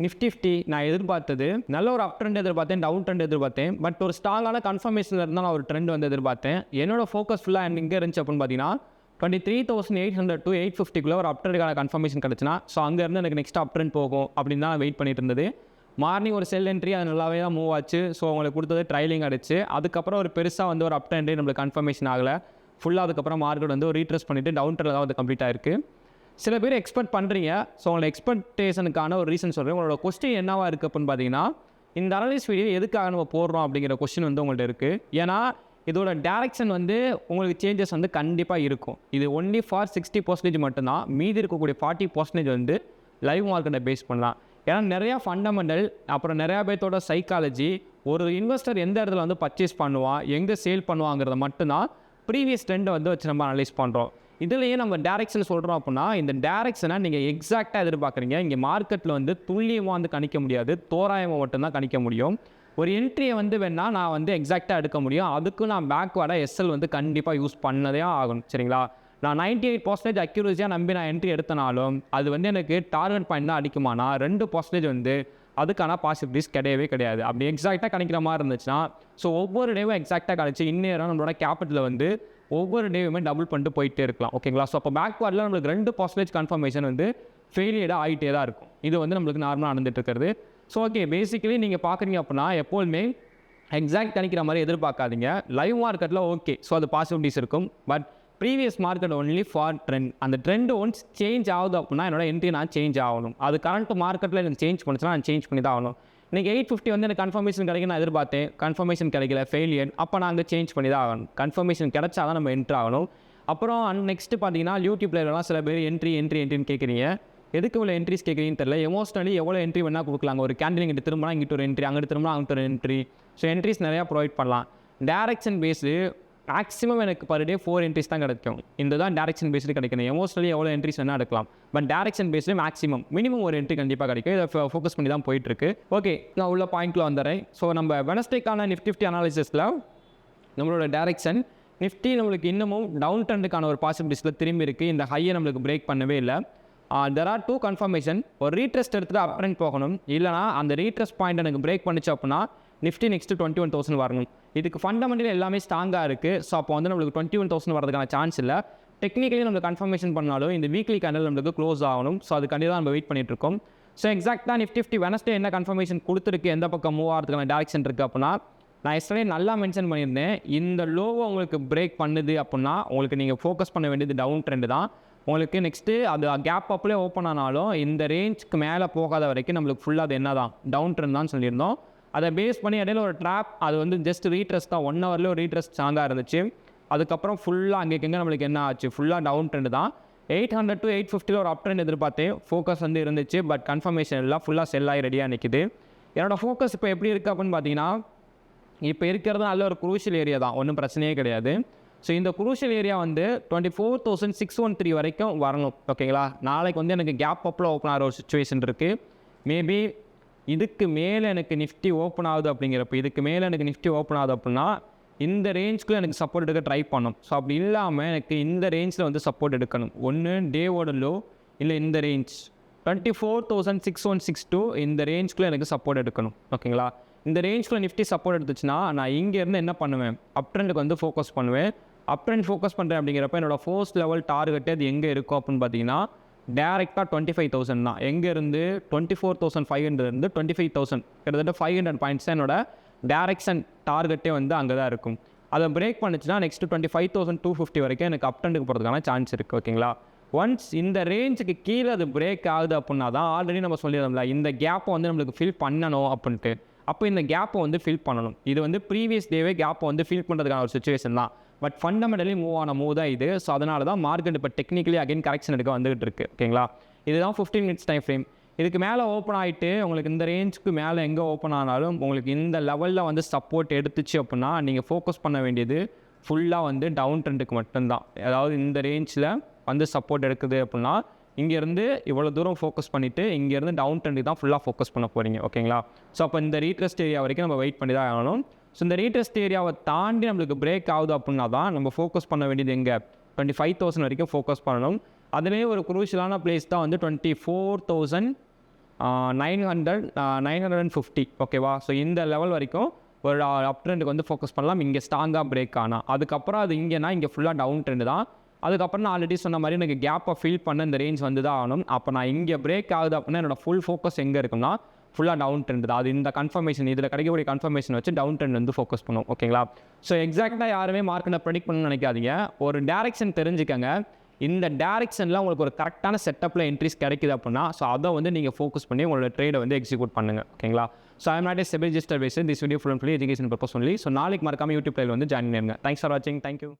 Nifty 50 நான் எதிர்பார்த்தது நல்ல ஒரு அப் ட்ரெண்ட் எதிர்பார்த்தேன், டவுன் ட்ரெண்ட் எதிர்பார்த்தேன். பட் ஒரு ஸ்ட்ராங்கான கன்ஃபர்மேஷனில் இருந்தால் நான் ஒரு ட்ரெண்ட் வந்து எதிர்பார்த்தேன். என்னோட ஃபோக்கஸ் ஃபுல்லாக எங்கே இருந்துச்சு அப்படின்னு பார்த்தீங்கன்னா 23,800 to 850 ஒரு அப் ட்ரெண்டுக்கான கன்ஃபர்மேஷன் கிடச்சுன்னா ஸோ அங்கேருந்து எனக்கு நெக்ஸ்ட் அப் ட்ரெண்ட் போகும் அப்படின்னு தான் வெயிட் பண்ணிட்டு இருந்தது. மார்னிங் ஒரு செல் என்ட்ரி அது நல்லாவே தான் மூவ் ஆச்சு. ஸோ உங்களுக்கு கொடுத்தது ட்ரைலிங் அடிச்சு அதுக்கப்புறம் ஒரு பெருசாக வந்து ஒரு அப் ட்ரெண்டே நம்மளுக்கு கன்ஃபர்மேஷன் ஆகலை. ஃபுல்லாக அதுக்கப்புறம் மார்க்கெட் வந்து ஒரு ரீட்ரெஸ் பண்ணிவிட்டு டவுன் ட்ரெண்டில் தான் வந்து கம்ப்ளீட் ஆயிருக்கு. சில பேர் எக்ஸ்பெக்ட் பண்ணுறீங்க. ஸோ உங்களோட எக்ஸ்பெக்டேஷனுக்கான ஒரு ரீசன் சொல்கிறேன். உங்களோட கொஸ்டின் என்னவாக இருக்குது அப்படின்னு பார்த்தீங்கன்னா இந்த அனலிஸ்ட் வீடியோ எதுக்காக நம்ம போடுறோம் அப்படிங்கிற கொஸ்டின் வந்து உங்கள்கிட்ட இருக்குது. ஏன்னா இதோட டேரக்ஷன் வந்து உங்களுக்கு சேஞ்சஸ் வந்து கண்டிப்பாக இருக்கும். இது ஒன்லி ஃபார் 60% மட்டும்தான். மீதி இருக்கக்கூடிய 40% வந்து லைவ் மார்க்கெட்டை பேஸ் பண்ணலாம். ஏன்னா நிறையா ஃபண்டமெண்டல் அப்புறம் நிறையா பேர்த்தோட சைக்காலஜி ஒரு இன்வெஸ்டர் எந்த இடத்துல வந்து பர்ச்சேஸ் பண்ணுவான், எங்கே சேல் பண்ணுவாங்கிறத மட்டும்தான் ப்ரீவியஸ் ட்ரெண்டை வந்து வச்சு நம்ம அனலைஸ் பண்ணுறோம். இதுலேயே நம்ம டேரக்ஷன் சொல்கிறோம் அப்படின்னா இந்த டேரக்ஷனை நீங்கள் எக்ஸாக்டாக எதிர்பார்க்குறீங்க. இங்கே மார்க்கெட்டில் வந்து துல்லியமாக வந்து கணிக்க முடியாது, தோராயமாக மட்டும்தான் கணிக்க முடியும். ஒரு என்ட்ரியை வந்து வேணால் நான் வந்து எக்ஸாக்டாக எடுக்க முடியும். அதுக்கு நான் பேக்வேர்டாக எஸ்எல் வந்து கண்டிப்பாக யூஸ் பண்ணதே ஆகணும். சரிங்களா? நான் 98% அக்யூரஸியாக நம்பி நான் என்ட்ரி எடுத்தனாலும் அது வந்து எனக்கு டார்கெட் பாயிண்ட் தான் அடிக்குமானா 2% வந்து அதுக்கான பாசிபிலிட்டிஸ் கிடையவே கிடையாது. அப்படி எக்ஸாக்டாக கணிக்கிற மாதிரி இருந்துச்சுன்னா ஸோ ஒவ்வொரு டேவும் எக்ஸாக்டாக கணிச்சு இன்னும் நம்மளோட கேபிட்டலில் வந்து ஒவ்வொரு டேவுமே டபுள் பண்ணிட்டு போயிட்டே இருக்கலாம். ஓகேங்களா? ஸோ அப்போ பேக்வார்டில் நம்மளுக்கு 2% கன்ஃபர்மேஷன் வந்து ஃபெயிலியராக ஆகிட்டே தான் இருக்கும். இது வந்து நம்மளுக்கு நார்மலாக நடந்துட்டு இருக்கிறது. ஸோ ஓகே, பேசிக்கலி நீங்கள் பார்க்குறீங்க அப்படின்னா எப்போதுமே எக்ஸாக்ட் கணிக்கிற மாதிரி எதிர்பார்க்காதீங்க. லைவ் மார்க்கெட்டில் ஓகே, ஸோ அது பாசிபிலிட்டிஸ் இருக்கும். But previous market only for trend. அந்த ட்ரெண்ட் ஒன்ஸ் சேஞ்ச் ஆகுது அப்படின்னா என்னோட என்ட்ரி நான் சேஞ்ச் ஆகணும். அது கரண்ட் மார்க்கெட்டில் எனக்கு சேஞ்ச் பண்ணுச்சுன்னா நான் சேஞ்ச் பண்ணி தான் ஆகணும். இன்றைக்கி 850 வந்து எனக்கு கன்ஃபர்மேஷன் கிடைக்கும் நான் எதிர்பார்த்தேன், கன்ஃபர்மேஷன் கிடைக்கல, ஃபெயிலியர். அப்போ நான் அங்கே சேஞ்ச் பண்ணி தான் ஆகணும். கன்ஃபர்மேஷன் கிடைச்சா தான் நம்ம என்ட்ரு ஆகணும். அப்புறம் நெக்ஸ்ட்டு பார்த்தீங்கன்னா யூடியூப்லாம் சில பேர் என்ட்ரின்னு கேட்குறீங்க. எதுக்கு இவ்வளோ என்ட்ரிஸ் கேட்குறீங்கன்னு தெரியல. எமோஷனலி எவ்வளோ என்ட்ரி வேணால் கொடுக்கலாங்க. ஒரு கேண்டில் இங்கிட்டு திரும்பினா இங்கிட்ட ஒரு என்ட்ரி, அங்கிட்டு திரும்பினா அங்கிட்ட ஒரு என்ட்ரி. ஸோ என்ட்ரிஸ் நிறையா ப்ரொவைட் பண்ணலாம். டேரக்ஷன் பேஸு மேக்ஸிமம் எனக்கு பர் டே 4 என்ட்ரிஸ் தான் கிடைக்கும். இந்த தான் டேரக்ஷன் பேஸ்டு கிடைக்கணும். எமோஷனலி எவ்வளோ என்ட்ரிஸ் வேணால் எடுக்கலாம். பட் டேரக்ஷன் பேஸ்டு மினிமம் ஒரு என்ட்ரி கண்டிப்பாக கிடைக்கும். இதை ஃபோக்கஸ் பண்ணி தான் போயிட்டுருக்கு. ஓகே, நான் உள்ள பாயிண்ட்டில் வந்துடுறேன். ஸோ நம்ம வெனஸ்டேக்கான நிஃப்டி 50 அனாலிசிஸில் நம்மளோட டேரக்ஷன் நிஃப்டி நம்மளுக்கு இன்னமும் டவுன் ட்ரெண்டுக்கான ஒரு பாசிபிலிட்டிஸில் திரும்பி இருக்குது. இந்த ஹையை நம்மளுக்கு பிரேக் பண்ணவே இல்லை. There are 2 confirmation. ஒரு ரீட்ரெஸ்ட் எடுத்துகிட்டு அப் ட்ரெண்ட் போகணும். இல்லைனா அந்த ரீட்ரெஸ்ட் பாயிண்ட் எனக்கு பிரேக் பண்ணிச்சு அப்படின்னா நிஃப்டி நெக்ஸ்ட்டு 21,000 வரணும். இதுக்கு ஃபண்டமெண்டல் எல்லாமே ஸ்ட்ராங்காக இருக்குது. ஸோ அப்போ வந்து நம்மளுக்கு 21,000 வரதுக்கான சான்ஸ் இல்லை. டெக்னிக்கலி நம்ம கன்ஃபர்மேஷன் பண்ணாலும் இந்த வீக்லி கேண்டல் நம்மளுக்கு க்ளோஸ் ஆகணும். ஸோ அதுக்காண்டி தான் நம்ம வெயிட் பண்ணிட்டுருக்கோம். ஸோ எக்ஸாக்டாக நிஃப்டி 50 வெனஸ்டே என்ன கன்ஃபர்மேஷன் கொடுத்துருக்கு, எந்த பக்கம் மூவ் ஆகிறதுக்கான டேரக்ஷன் இருக்குது அப்படின்னா நான் எஸ்டர்டே நல்லா மென்ஷன் பண்ணியிருந்தேன். இந்த லோவை உங்களுக்கு பிரேக் பண்ணுது அப்படின்னா உங்களுக்கு நீங்கள் ஃபோக்கஸ் பண்ண வேண்டியது டவுன் ட்ரெண்டு தான். உங்களுக்கு நெக்ஸ்ட்டு அது கேப் அப்லேயே ஓப்பன் ஆனாலும் இந்த ரேஞ்சுக்கு மேலே போகாத வரைக்கும் நம்மளுக்கு ஃபுல்லாக அது என்ன தான் டவுன் ட்ரெண்ட் தான் சொல்லியிருந்தோம். அதை பேஸ் பண்ணி இடையில ஒரு ட்ராப், அது வந்து ஜஸ்ட் ரீட்ரெஸ்ட் தான். 1 ஹவர்லேயே ஒரு ரீட்ரெஸ்ட் ஸ்ட்ராங்காக இருந்துச்சு. அதுக்கப்புறம் ஃபுல்லாக அங்கேங்க நம்மளுக்கு என்ன ஆச்சு, ஃபுல்லாக டவுன் ட்ரெண்டு தான். 800 to 850 ஒரு அப் ட்ரெண்ட் எதிர்பார்த்தேன். ஃபோக்கஸ் வந்து இருந்துச்சு. பட் கன்ஃபர்மேஷன் எல்லாம் ஃபுல்லாக செல் ஆகி ரெடியாக நிற்கிது. என்னோடய ஃபோக்கஸ் இப்போ எப்படி இருக்குது அப்படின்னு பார்த்தீங்கன்னா இப்போ இருக்கிறது நல்ல ஒரு குரூஷியல் ஏரியா தான், ஒன்றும் பிரச்சனையே கிடையாது. ஸோ இந்த குரூஷியல் ஏரியா வந்து 24,613 வரைக்கும் வரணும். ஓகேங்களா? நாளைக்கு வந்து எனக்கு கேப் அப்பில் ஓப்பன் ஆகிற ஒரு சுச்சுவேஷன் இருக்குது. மேபி இதுக்கு மேலே எனக்கு நிஃப்டி ஓப்பன் ஆகுது அப்படிங்கிறப்ப இதுக்கு மேலே எனக்கு நிஃப்டி ஓப்பன் ஆகுது அப்படின்னா இந்த ரேஞ்சுக்குள்ளே எனக்கு சப்போர்ட் எடுக்க ட்ரை பண்ணும். ஸோ அப்படி இல்லாமல் எனக்கு இந்த ரேஞ்சில் வந்து சப்போர்ட் எடுக்கணும். ஒன்று டேவோட லோ, இல்லை இந்த ரேஞ்ச் 24,662 இந்த ரேஞ்சுக்குள்ளே எனக்கு சப்போர்ட் எடுக்கணும். ஓகேங்களா? இந்த ரேஞ்சுக்குள்ளே நிஃப்டி சப்போர்ட் எடுத்துச்சுன்னா நான் இங்கேருந்து என்ன பண்ணுவேன், அப் ட்ரெண்டுக்கு வந்து ஃபோக்கஸ் பண்ணுவேன். அப் ட்ரெண்ட் ஃபோக்கஸ் பண்ணுறேன் அப்படிங்கிறப்ப என்னோடய ஃபர்ஸ்ட் லெவல் டார்கெட்டு அது எங்கே இருக்கும் அப்படின்னு பார்த்தீங்கன்னா டேரெக்டாக 25,000 தான். எங்கேருந்து 24,500 இருந்து 25,000 கிட்டத்தட்ட 500 பாயிண்ட்ஸ் தான் என்னோட டேரெக்ஷன் டார்கெட்டே வந்து அங்கே தான் இருக்கும். அதை பிரேக் பண்ணிச்சுன்னா நெக்ஸ்ட்டு 25,250 வரைக்கும் எனக்கு அப் ட்ரெண்டுக்கு போகிறதுக்கான சான்ஸ் இருக்குது. ஓகேங்களா? ஒன்ஸ் இந்த ரேஞ்சுக்கு கீழே அது பிரேக் ஆகுது அப்படின்னா தான் ஆல்ரெடி நம்ம சொல்லிடுறோம்ல இந்த கேப்பை வந்து நம்மளுக்கு ஃபில் பண்ணணும் அப்படின்ட்டு. அப்போ இந்த கேப்பை வந்து ஃபில் பண்ணணும். இது வந்து ப்ரீவியஸ் டேவே கேப்பை வந்து ஃபில் பண்ணுறதுக்கான ஒரு சுச்சுவேஷன் தான். பட் ஃபண்டமெண்டலி மூவ் தான் இது. ஸோ அதனால தான் மார்க்கெட் இப்போ டெக்னிக்கலி அகைன் கரெக்ஷன் எடுக்க வந்துகிட்டு இருக்குது. ஓகேங்களா? இதுதான் 15 மினிட்ஸ் டைம் ஃப்ரேம். இதுக்கு மேலே ஓப்பன் ஆகிட்டு உங்களுக்கு இந்த ரேஞ்சுக்கு மேலே எங்கே ஓப்பன் ஆனாலும் உங்களுக்கு இந்த லெவலில் வந்து சப்போர்ட் எடுத்துச்சு அப்படின்னா நீங்கள் ஃபோக்கஸ் பண்ண வேண்டியது ஃபுல்லாக வந்து டவுன் ட்ரெண்டுக்கு மட்டும்தான். அதாவது இந்த ரேஞ்சில் வந்து சப்போர்ட் எடுக்குது அப்படின்னா இங்கேருந்து இவ்வளோ தூரம் ஃபோக்கஸ் பண்ணிவிட்டு இங்கேருந்து டவுன் ட்ரெண்டுக்கு தான் ஃபுல்லாக ஃபோக்கஸ் பண்ண போகிறீங்க. ஓகேங்களா? ஸோ அப்போ இந்த ரீட்ரெஸ்ட் ஏரியா வரைக்கும் நம்ம வெயிட் பண்ணி தான் ஆகணும். ஸோ இந்த ரீட்ரெஸ்ட் ஏரியாவை தாண்டி நம்மளுக்கு பிரேக் ஆகுது அப்படின்னா தான் நம்ம ஃபோக்கஸ் பண்ண வேண்டியது எங்கே 25,000 வரைக்கும் ஃபோக்கஸ் பண்ணணும். அதுலேயே ஒரு குரூஷியலான பிளேஸ் தான் வந்து 24,000 950 ஓகேவா. ஸோ இந்த லெவல் வரைக்கும் ஒரு அப் ட்ரெண்டுக்கு வந்து ஃபோக்கஸ் பண்ணலாம். இங்கே ஸ்ட்ராங்காக பிரேக் ஆனால் அதுக்கப்புறம் அது இங்கேனா இங்கே ஃபுல்லாக டவுன் ட்ரெண்டு தான். அதுக்கப்புறம் நான் ஆல்ரெடி சொன்ன மாதிரி எனக்கு கேப்பை ஃபீல் பண்ண இந்த ரேஞ்ச் வந்து தான் ஆகணும். அப்போ நான் இங்கே பிரேக் ஆகுது அப்படின்னா என்னோட ஃபுல் ஃபோக்கஸ் எங்கே இருக்குன்னா ஃபுல்லாக டவுன் ட்ரெண்ட் தான். அது இந்த கன்ஃபர்மேஷன் இதில் கிடைக்கக்கூடிய கன்ஃபர்மேஷன் வச்சு டவுன் ட்ரெண்ட் வந்து ஃபோக்கஸ் பண்ணும். ஓகேங்களா. ஸோ எக்ஸாக்டாக யாருமே மார்க்கெட்டை ப்ரெடிக்ட் பண்ணணும்னு நினைக்காதீங்க. ஒரு டேரெக்ஷன் தெரிஞ்சுக்கங்க. இந்த டேரெக்ஷனில் உங்களுக்கு ஒரு கரெக்டான செட்டப்பில் என்ட்ரிஸ் கிடைக்குது அப்படின்னா ஸோ அதை வந்து நீங்கள் ஃபோக்கஸ் பண்ணி உங்களோட ட்ரேடை வந்து எக்ஸிக்யூட் பண்ணுங்கள். ஓகேங்களா. So I am not a SEBI registered base this video full and fully education purpose only. So நாளைக்கு மறக்காம யூடியூப் லைவ் வந்து ஜாயின் பண்ணுங்க. தேங்க்ஸ் ஃபார் வாட்சிங். தேங்க்யூ.